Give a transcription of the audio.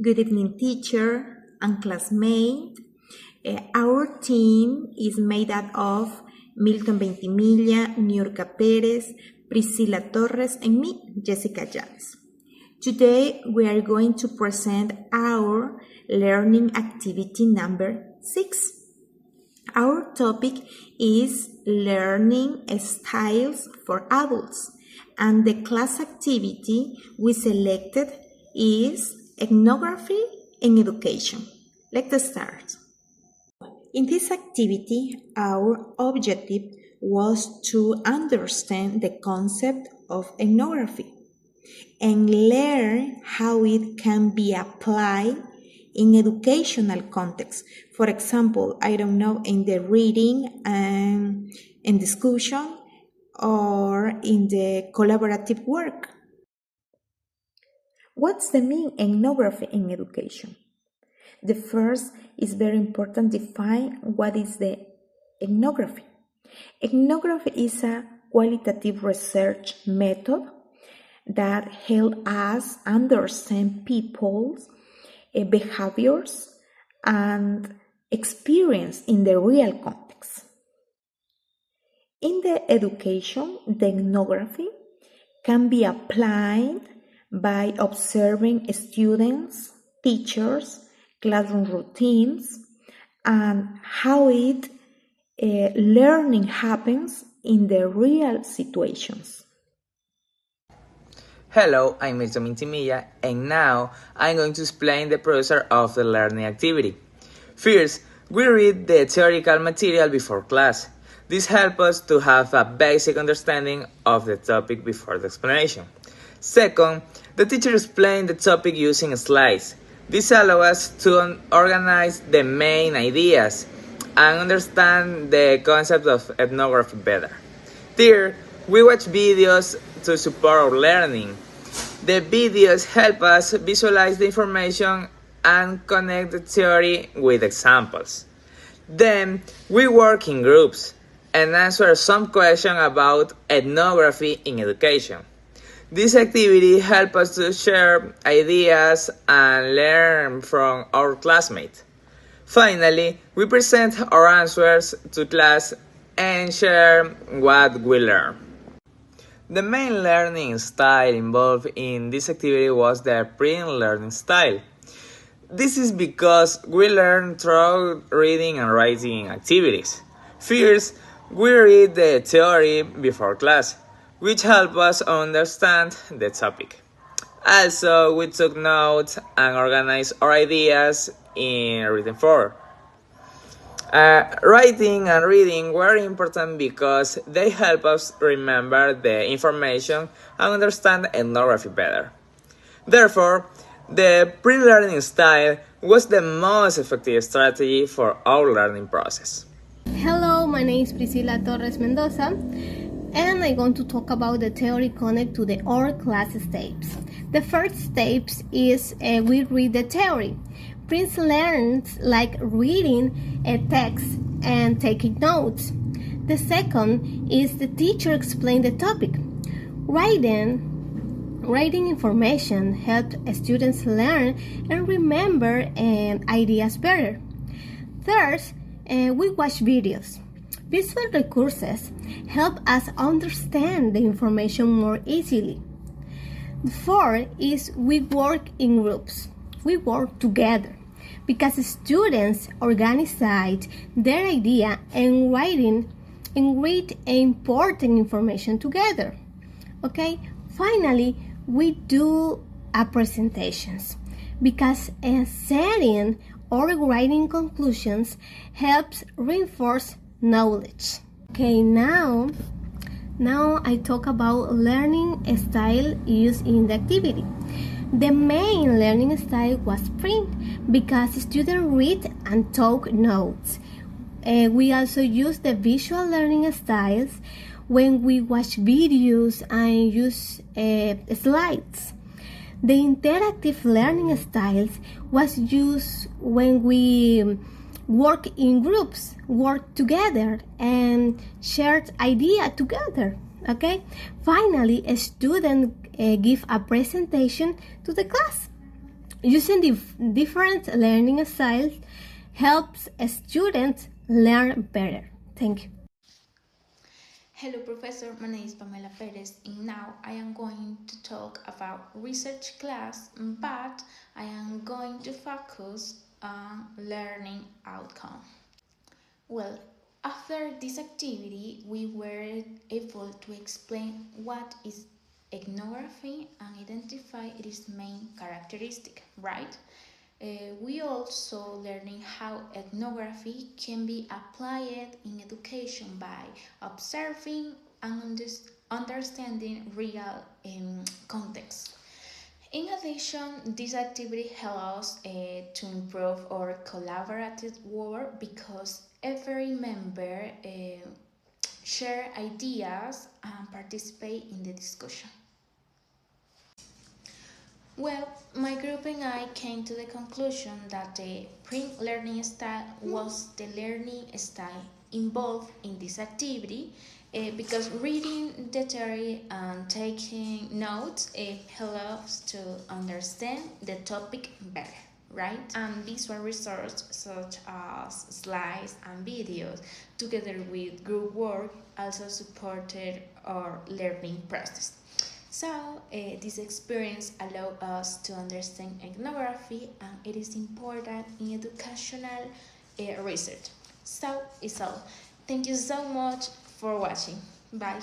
Good evening, teacher and classmate. Our team is made up of Milton Ventimiglia, Niurka Perez, Priscila Torres, and me, Jessica Llanes. Today, we are going to present our learning activity number 6. Our topic is learning styles for adults, and the class activity we selected is ethnography and education. Let's start. In this activity, our objective was to understand the concept of ethnography and learn how it can be applied in educational context. For example, in the reading and in discussion or in the collaborative work. What's the mean ethnography in education? The first is very important to define what is the ethnography. Ethnography is a qualitative research method that helps us understand people's behaviors and experience in the real context. In the education, the ethnography can be applied by observing students, teachers, classroom routines, and how learning happens in the real situations. Hello, I'm Milton Ventimiglia, and now I'm going to explain the process of the learning activity. First, we read the theoretical material before class. This helps us to have a basic understanding of the topic before the explanation. Second, the teacher explains the topic using slides. This allows us to organize the main ideas and understand the concept of ethnography better. Third, we watch videos to support our learning. The videos help us visualize the information and connect the theory with examples. Then, we work in groups and answer some questions about ethnography in education. This activity helps us to share ideas and learn from our classmates. Finally, we present our answers to class and share what we learned. The main learning style involved in this activity was the pre-learning style. This is because we learn through reading and writing activities. First, we read the theory before class, which helps us understand the topic. Also, we took notes and organized our ideas in written form. Writing and reading were important because they help us remember the information and understand ethnography better. Therefore, the pre-learning style was the most effective strategy for our learning process. Hello, my name is Priscila Torres Mendoza, and I'm going to talk about the theory connected to the all class steps. The first step is we read the theory. Prince learns like reading a text and taking notes. The second is the teacher explain the topic. Writing information helps students learn and remember ideas better. Third, we watch videos. Visual resources help us understand the information more easily. The fourth is we work in groups. We work together because students organize their idea and read important information together. Okay. Finally, we do presentations because setting or writing conclusions helps reinforce knowledge. Okay, now I talk about learning style used in the activity. The main learning style was print because students read and take notes. We also use the visual learning styles when we watch videos and use slides. The interactive learning styles was used when we work in groups, work together, and shared idea together. Okay. Finally, a student give a presentation to the class. Using different learning styles helps students learn better. Thank you. Hello Professor, my name is Pamela Perez and now I am going to talk about research class, but I am going to focus on learning outcome. Well, after this activity we were able to explain what is ethnography and identify its main characteristic, right? We also learning how ethnography can be applied in education by observing and understanding real context. In addition, this activity helps us to improve our collaborative work because every member share ideas and participate in the discussion. Well, my group and I came to the conclusion that the print learning style was the learning style involved in this activity because reading the theory and taking notes helps to understand the topic better, right? And visual resources such as slides and videos together with group work also supported our learning process. So, this experience allows us to understand ethnography and it is important in educational research. So, it's all. Thank you so much for watching. Bye.